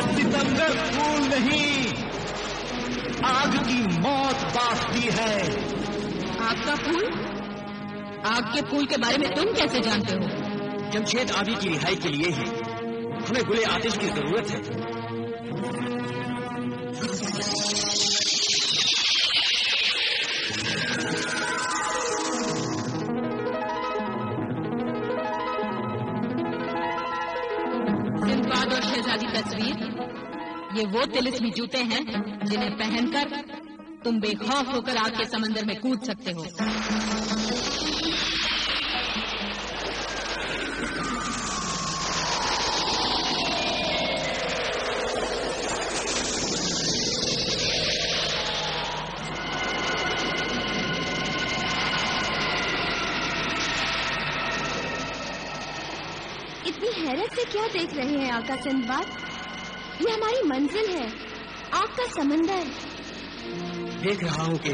सितमगर फूल नहीं, आग की मौत बांटती है। आग का फूल? आग के फूल के बारे में तुम कैसे जानते हो? जमशेद आदि की रिहाई के लिए ही हमें गुले आतिश की जरूरत है। सिंदबाद और शहजादी तस्वीर, ये वो तिलिस्मी जूते हैं जिन्हें पहनकर तुम बेखौफ होकर आग के समंदर में कूद सकते हो। इतनी हैरत से क्या देख रहे हैं आका सिंदबाद? ये हमारी मंजिल है, आग का समंदर। देख रहा हूं कि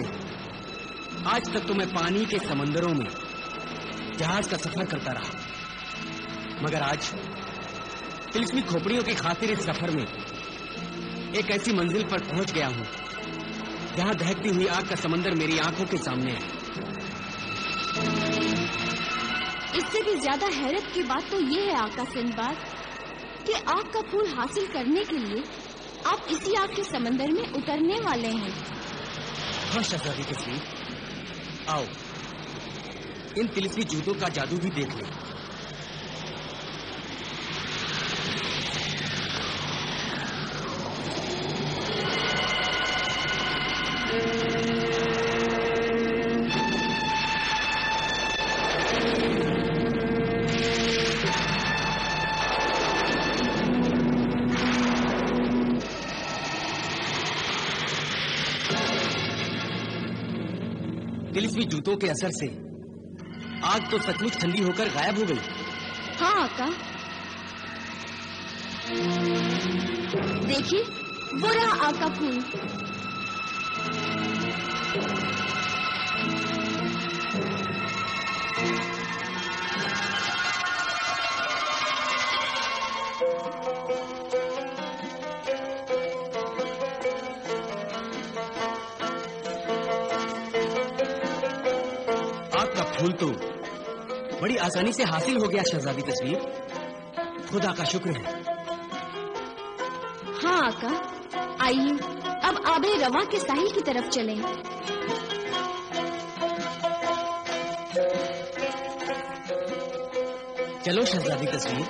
आज तक तो मैं पानी के समंदरों में जहाज का सफर करता रहा, मगर आज तिलिस्मी खोपड़ियों की खातिर इस सफर में एक ऐसी मंजिल पर पहुंच गया हूं जहां दहकती हुई आग का समंदर मेरी आंखों के सामने है। इससे भी ज्यादा हैरत की बात तो ये है आका सिंदबाद कि आग का फूल हासिल करने के लिए आप इसी आग के समंदर में उतरने वाले हैं। हाँ शहजादी तस्वीर, आओ इन तिलिस्मी जूतों का जादू भी देख लें। तिलिस्मी जूतों के असर से आग तो सचमुच ठंडी होकर गायब हो गई। हाँ आका, देखिए वो रहा आग का फूल। फूल तो बड़ी आसानी से हासिल हो गया शहजादी तस्वीर, खुदा का शुक्र है। हाँ आका, आइए अब आबे रवा के साहिल की तरफ चलें। चलो शहजादी तस्वीर।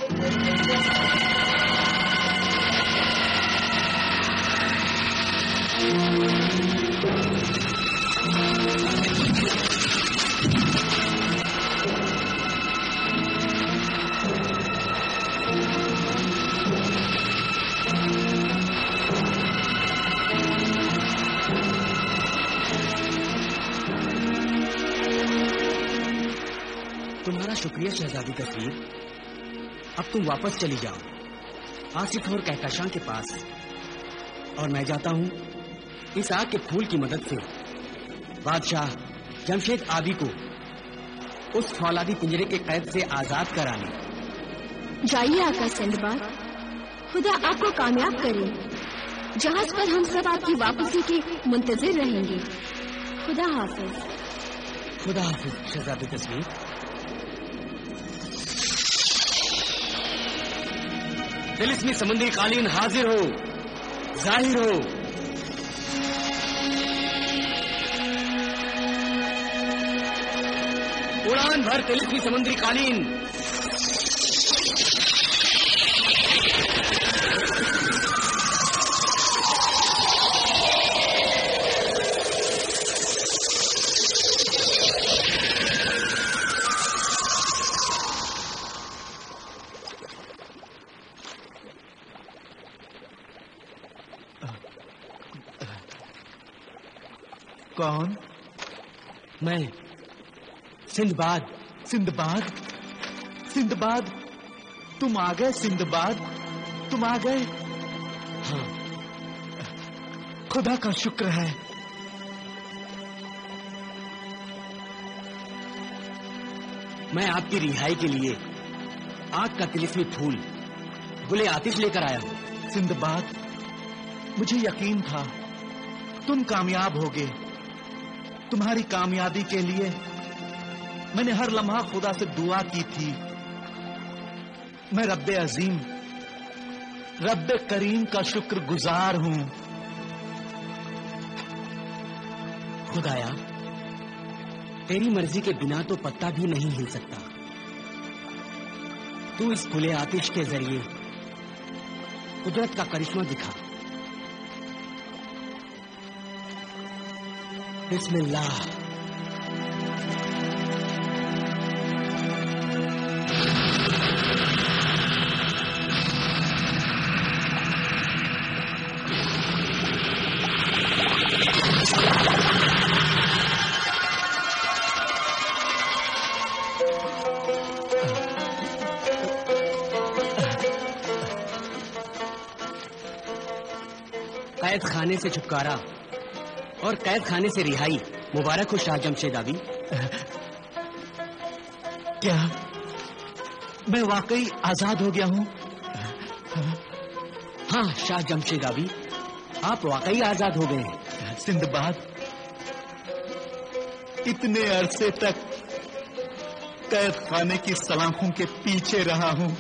तुम्हारा शुक्रिया शहजादी तस्वीर। अब तुम वापस चली जाओ आसिफ और कहकशां के पास, और मैं जाता हूँ इस आग के फूल की मदद से बादशाह जमशेद आदि को उस फौलादी पिंजरे के कैद से आजाद कराने। जाइए आका सिंदबाद, खुदा आपको कामयाब करे। जहाज पर हम सब आपकी वापसी के मुंतजिर रहेंगे। खुदा हाफिज। खुदा हाफिज शहजादी तस्वीर। तिलिस्मी समुद्री कालीन हाजिर हो, जाहिर हो। उड़ान भर तिलिस्मी समुद्री कालीन। कौन? मैं सिंदबाद। सिंदबाद? सिंदबाद, तुम आ गए सिंदबाद, तुम आ गए। हाँ, खुदा का शुक्र है। मैं आपकी रिहाई के लिए आग का तिलिस्मी फूल गुले आतिश लेकर आया हूँ। सिंदबाद, मुझे यकीन था तुम कामयाब होगे। तुम्हारी कामयाबी के लिए मैंने हर लम्हा खुदा से दुआ की थी। मैं रब्बे अजीम, रब्बे करीम का शुक्रगुजार हूं। खुदाया, तेरी मर्जी के बिना तो पत्ता भी नहीं हिल सकता। तू इस खुले आतिश के जरिए कुदरत का करिश्मा दिखा। बिस्मिल्लाह। कैद खाने से छुटकारा और कैद खाने से रिहाई मुबारक हो शाह जमशेदाबी। क्या मैं वाकई आजाद हो गया हूं? हाँ शाह जमशेदाबी, आप वाकई आजाद हो गए हैं। सिंदबाद, इतने अरसे तक कैद खाने की सलाखों के पीछे रहा हूं,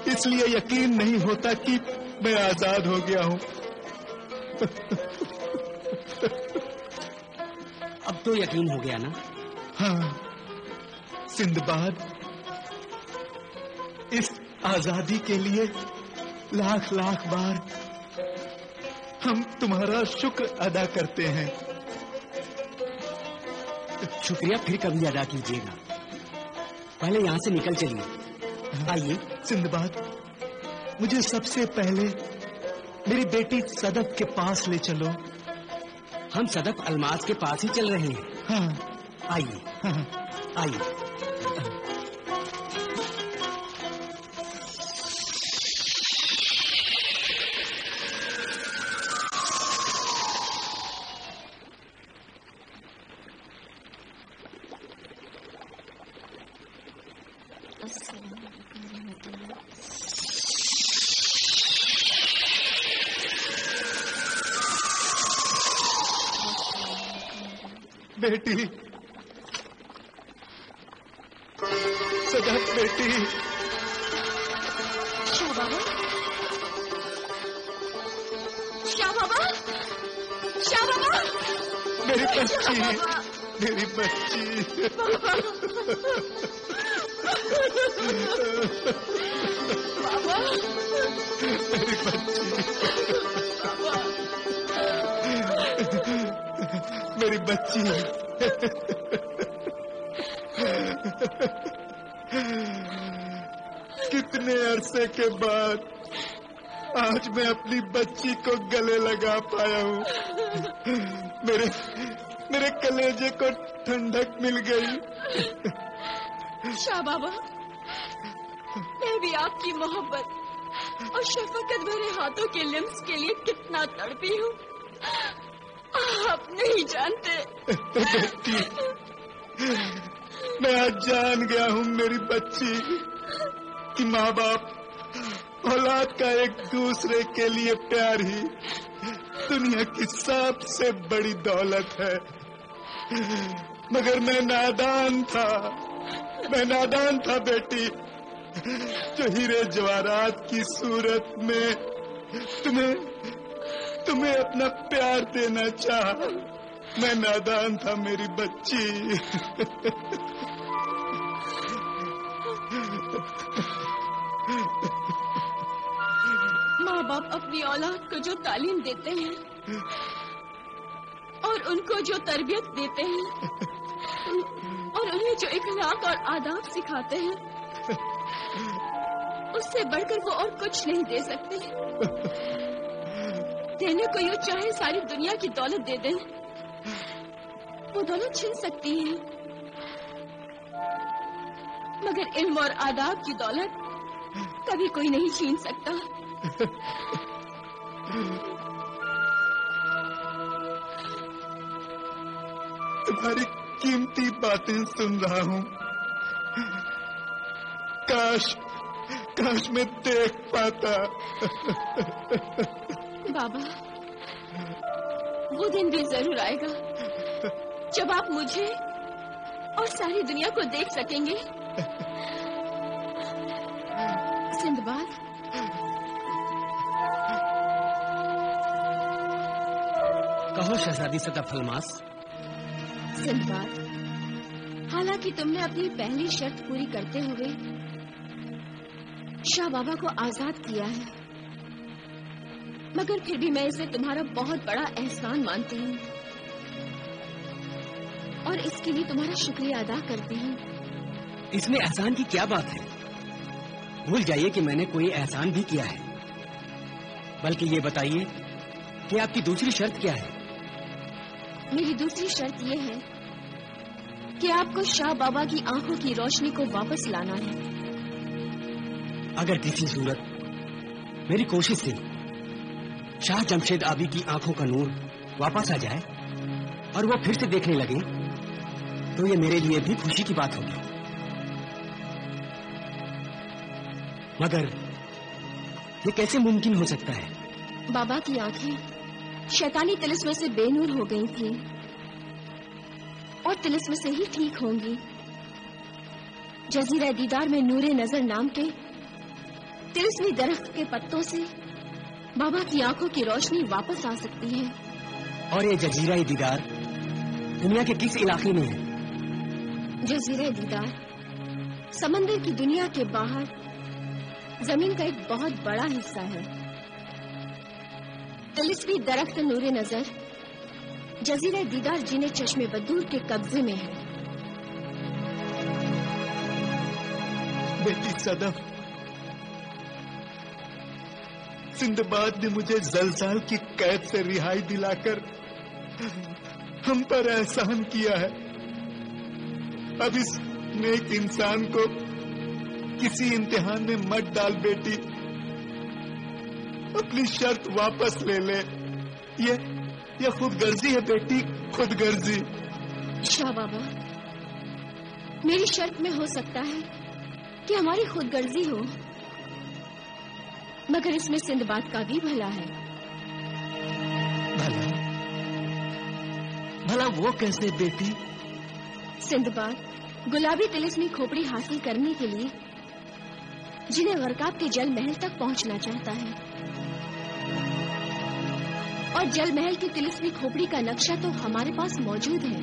इसलिए यकीन नहीं होता कि मैं आजाद हो गया हूं। अब तो यकीन हो गया ना? हाँ सिंदबाद, इस आजादी के लिए लाख लाख बार हम तुम्हारा शुक्र अदा करते हैं। शुक्रिया फिर कभी अदा कीजिएगा। पहले यहाँ से निकल चलिए। आइए। सिंदबाद, मुझे सबसे पहले मेरी बेटी सदफ के पास ले चलो। हम सदफ अलमास के पास ही चल रहे हैं। हाँ आइए। हाँ आइए। बेटी, सदफ बेटी। शाह बाबा, शाह बाबा, शाह बाबा, मेरी बच्ची, मेरी बच्ची। बाबा, मेरी बच्ची, मेरी बच्ची। कितने अरसे के बाद आज मैं अपनी बच्ची को गले लगा पाया हूँ। मेरे कलेजे को ठंडक मिल गई। शाह बाबा, मैं भी आपकी मोहब्बत और शफकत भरे हाथों के लिम्स के लिए कितना तड़पी हूँ, आप नहीं जानते। बेटी, मैं आज जान गया हूँ मेरी बच्ची कि माँ बाप औलाद का एक दूसरे के लिए प्यार ही दुनिया की सबसे बड़ी दौलत है। मगर मैं नादान था बेटी, जो हीरे जवाहरात की सूरत में तुम्हें अपना प्यार देना चाहा। मैं नादान था मेरी बच्ची। माँ बाप अपनी औलाद को जो तालीम देते हैं और उनको जो तरबियत देते हैं और उन्हें जो इखलाक और आदाब सिखाते हैं, उससे बढ़कर वो और कुछ नहीं दे सकते। देने को यूं चाहे सारी दुनिया की दौलत दे दें, वो दौलत छीन सकती है, मगर इल्म और आदाब की दौलत कभी कोई नहीं छीन सकता। तुम्हारी कीमती बातें सुन रहा हूँ। काश मैं देख पाता। बाबा, वो दिन भी जरूर आएगा जब आप मुझे और सारी दुनिया को देख सकेंगे। सिंदबाद, कहो शहजादी सदफ अलमास। सिंदबाद, हालांकि तुमने अपनी पहली शर्त पूरी करते हुए शाह बाबा को आजाद किया है, मगर फिर भी मैं इसे तुम्हारा बहुत बड़ा एहसान मानती हूँ और इसके लिए तुम्हारा शुक्रिया अदा करती हूँ। इसमें एहसान की क्या बात है? भूल जाइए कि मैंने कोई एहसान भी किया है। बल्कि ये बताइए कि आपकी दूसरी शर्त क्या है? मेरी दूसरी शर्त यह है कि आपको शाह बाबा की आंखों की रोशनी को वापस लाना है। अगर किसी सूरत मेरी कोशिश से शाह जमशेद आबी की आंखों का नूर वापस आ जाए और वो फिर से देखने लगे, तो ये मेरे लिए भी खुशी की बात होगी। मगर ये कैसे मुमकिन हो सकता है? बाबा की आंखें शैतानी तिलिस्म से बेनूर हो गई थी और तिलिस्म से ही ठीक होंगी। जजीरा दीदार में नूरे नजर नाम के तिलिस्मी दरख्त के पत्तों से बाबा की आंखों की रोशनी वापस आ सकती है। और ये जजीरा दीदार दुनिया के किस इलाके में है? जजीरा दीदार समंदर की दुनिया के बाहर जमीन का एक बहुत बड़ा हिस्सा है। तिलिस्मी दरख्त नूरे नजर जजीरा दीदार जिन्हें चश्मे बदूर के कब्जे में है। बेटी सदफ, सिंदबाद ने मुझे जलजाल की कैद से रिहाई दिलाकर हम पर एहसान किया है। अब इस नेक इंसान को किसी इम्तिहान में मत डाल बेटी, अपनी शर्त वापस ले ले। ये खुदगर्जी है बेटी, खुदगर्जी। शाह बाबा, मेरी शर्त में हो सकता है कि हमारी खुदगर्जी हो, मगर इसमें सिंदबाद का भी भला है। भला? भला वो कैसे बेटी? सिंदबाद गुलाबी तिलिस्मी खोपड़ी हासिल करने के लिए जिन्हें गरकाब के जल महल तक पहुंचना चाहता है, और जल महल की तिलिस्मी खोपड़ी का नक्शा तो हमारे पास मौजूद है,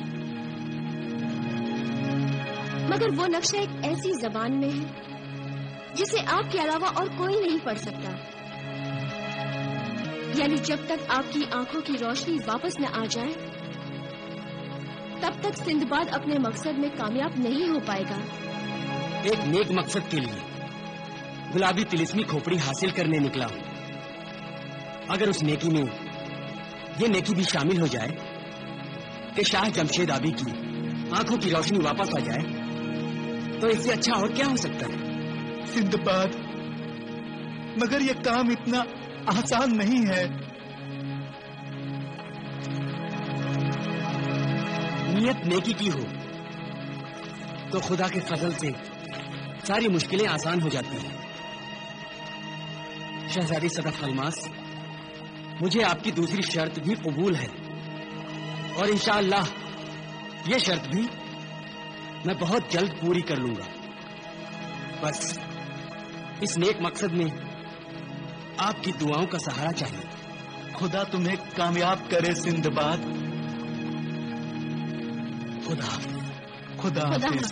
मगर वो नक्शा एक ऐसी जबान में है जिसे आपके अलावा और कोई नहीं पढ़ सकता। यानी जब तक आपकी आंखों की रोशनी वापस न आ जाए, तब तक सिंदबाद अपने मकसद में कामयाब नहीं हो पाएगा। एक नेक मकसद के लिए गुलाबी तिलिस्मी खोपड़ी हासिल करने निकला हूं। अगर उस नेकी में ये नेकी भी शामिल हो जाए कि शाह जमशेद आबी की आंखों की रोशनी वापस आ जाए, तो इससे अच्छा और क्या हो सकता है? सिंदबाद, मगर ये काम इतना आसान नहीं है। नियत नेकी की हो तो खुदा के फजल से सारी मुश्किलें आसान हो जाती हैं। शहजादी सदफ अलमास, मुझे आपकी दूसरी शर्त भी कबूल है और इंशाअल्लाह ये शर्त भी मैं बहुत जल्द पूरी कर लूंगा। बस इस नेक मकसद में आपकी दुआओं का सहारा चाहिए। खुदा तुम्हें कामयाब करे सिंदबाद। खुदा हाफिज। खुदा हाफिज।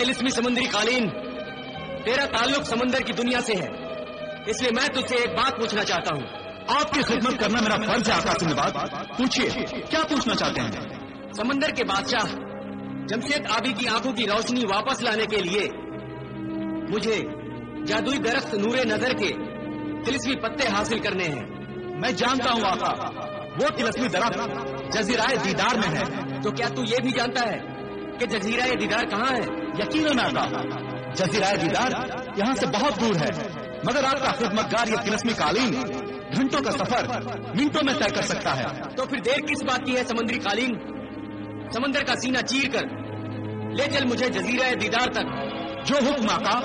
तिलिस्मी समुद्री कालीन, तेरा ताल्लुक समंदर की दुनिया से है, इसलिए मैं तुझसे एक बात पूछना चाहता हूँ। आपकी खिदमत करना मेरा फर्ज है आका सिंदबाद। पूछिए, क्या पूछना चाहते हैं? समंदर के बादशाह जमशेद आबी की आंखों की रोशनी वापस लाने के लिए मुझे जादुई दरख्त नूरे नजर के तिलिस्मी पत्ते हासिल करने हैं। मैं जानता हूँ आका, वो तिलिस्मी दरख्त जजीराए दीदार में है। तो क्या तू ये भी जानता है कि जजीराए दीदार कहाँ है? यकीनन आका, जजीराए दीदार यहाँ से बहुत दूर है, मगर आपका खिदमतगार ये तिलस्मी कालीन घंटों का सफर मिनटों में तय कर सकता है। तो फिर देर किस बात की है समुद्री कालीन? समंदर का सीना चीर कर ले चल मुझे जजीराए दीदार तक। जो हुक्म आका।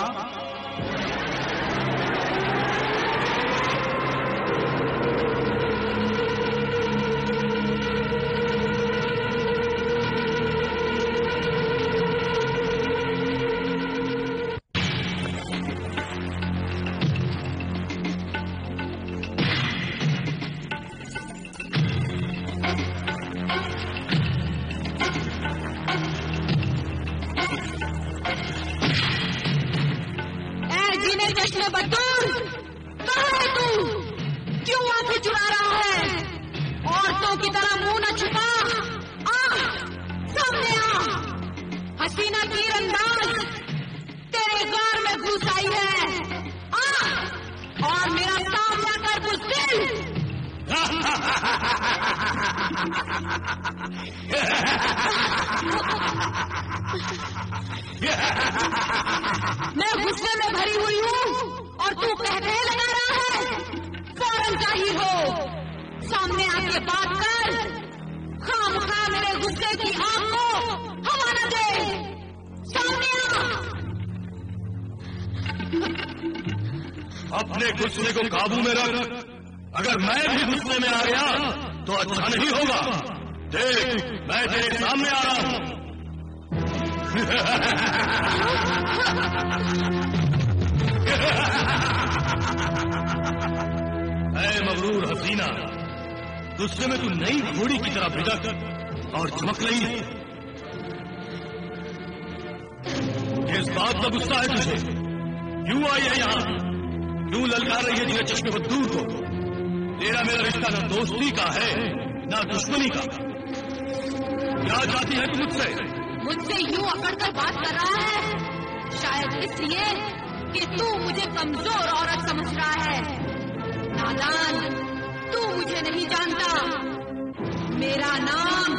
मैं गुस्से में भरी हुई हूँ और तू कहते लगा रहा है। फौरन जाहिर हो, सामने आके बात कर। खामखा मेरे गुस्से की आग को हवा न दे। सामने आ। अपने गुस्से को काबू में रख। अगर मैं भी गुस्से में आ गया तो अच्छा नहीं होगा। देख, मैं तेरे सामने आ रहा हूं। ऐ मगरूर हसीना, गुस्से में तू नई घोड़ी की तरह भिड़क और चमक रही है। किस बात का गुस्सा है तुझे? क्यों आई है यहाँ? क्यों ललकार रही है जिन्हें चश्मे बद्दूर को? तेरा मेरा रिश्ता न दोस्ती का है न दुश्मनी का। क्या चाहती है तू मुझसे? मुझसे यूं अकड़कर बात कर रहा है, शायद इसलिए कि तू मुझे कमजोर औरत समझ रहा है। नादान, तू मुझे नहीं जानता। मेरा नाम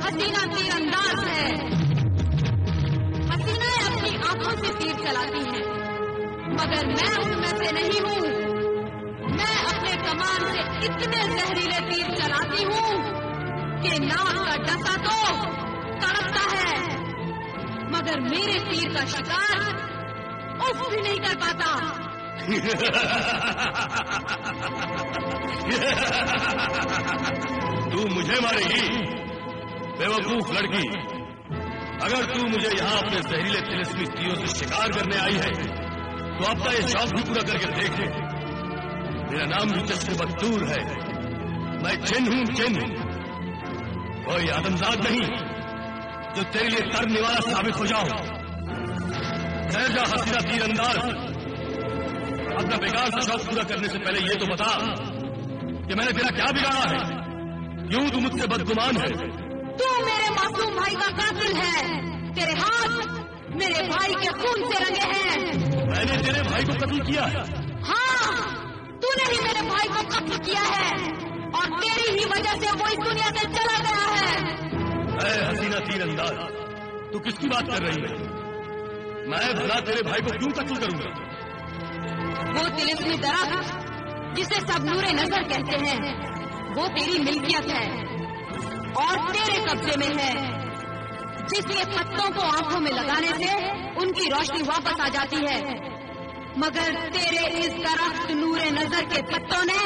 हसीना तीरंदाज है। हसीनाएं अपनी आंखों से तीर चलाती हैं, मगर मैं उनमें से नहीं हूँ। मैं अपने कमान से इतने जहरीले तीर चलाती हूँ कि नाक का डसा तो तड़पता है, मगर मेरे तीर का शिकार उफ भी नहीं कर पाता। तू मुझे मारेगी? बेवकूफ लड़की, अगर तू मुझे यहाँ अपने जहरीले तिलस्मी तीरों से शिकार करने आई है तो अपना ये शौक भी पूरा करके देख ले। मेरा नाम भी चश्मे बद्दूर है। मैं जिन हूं, जिन। कोई आदमजाद नहीं जो तेरे लिए तरने वाला साबित हो जाओ। ठहर जा हसीना तीरंदाज, अपना बेकार सा शौक पूरा करने से पहले ये तो बता कि मैंने तेरा क्या बिगाड़ा है? क्यों तू मुझसे बदगुमान है? तू मेरे मासूम भाई का कातिल है। तेरे हाथ मेरे भाई के खून से रंगे हैं। मैंने तेरे भाई को कत्ल किया है? हाँ, तूने ही मेरे भाई को कत्ल किया है और तेरी ही वजह से वो इस दुनिया से चला गया है। ऐ हसीना तीरंदाज, तू किसकी बात कर रही है? मैं भला तेरे भाई को क्यों कत्ल करूंगा? वो तिलिस्मी दरख्त जिसे सब नूरे नजर कहते हैं, वो तेरी मिल्कियत है और तेरे कब्जे में है, जिसके पत्तों को आंखों में लगाने से उनकी रोशनी वापस आ जाती है। मगर तेरे इस दरख्त नूरे नजर के पत्तों ने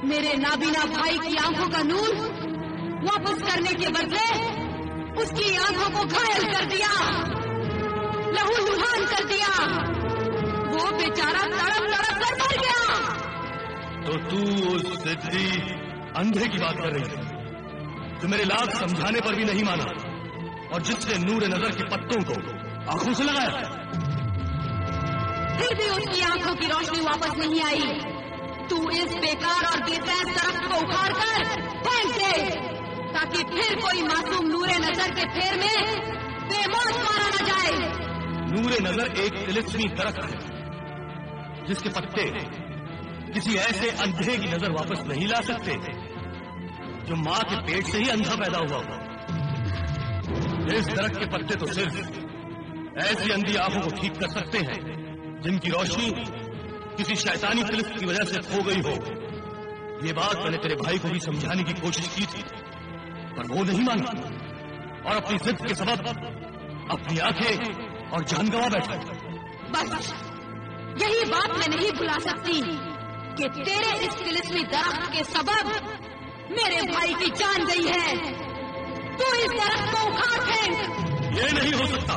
मेरे नाबीना भाई की आंखों का नूर वापस करने के बदले उसकी आंखों को घायल कर दिया, लहूलुहान कर दिया। वो बेचारा तड़प तड़प कर मर गया। तो तू उस जिद्दी अंधे की बात कर रही है जो मेरे लाख समझाने पर भी नहीं माना और जिसने नूरे नजर के पत्तों को आंखों से लगाया, फिर भी उसकी आंखों की रोशनी वापस नहीं आई। तू इस बेकार और बेतैस दरख्त को उखाड़ कर फेंक दे ताकि फिर कोई मासूम नूरे नजर के फेर में बेमौत मारा न जाए। नूरे नजर एक तिलिस्मी दरख्त है जिसके पत्ते किसी ऐसे अंधे की नजर वापस नहीं ला सकते जो माँ के पेट से ही अंधा पैदा हुआ हो। इस दरख्त के पत्ते तो सिर्फ ऐसी अंधी आंखों को ठीक कर सकते हैं जिनकी रोशनी किसी शैतानी तिलिस्म की वजह से खो गई हो। ये बात मैंने तेरे भाई को भी समझाने की कोशिश की थी, पर वो नहीं माना और अपनी जिद के सबब अपनी आंखें और जान गंवा बैठा। बस यही बात मैं नहीं भुला सकती कि तेरे इस तिलिस्मी दरख्त के सबब मेरे भाई की जान गई है। तू इस दरख्त को उखाड़ फेंक। ये नहीं हो सकता।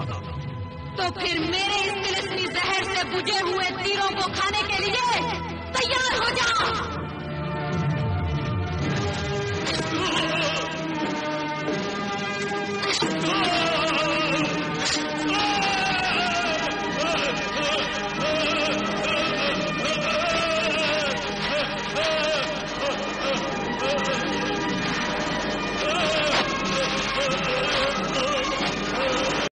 तो फिर मेरे इस तिलिस्मी जहर से बुझे हुए तीरों को खाने के लिए तैयार हो जा। Oh!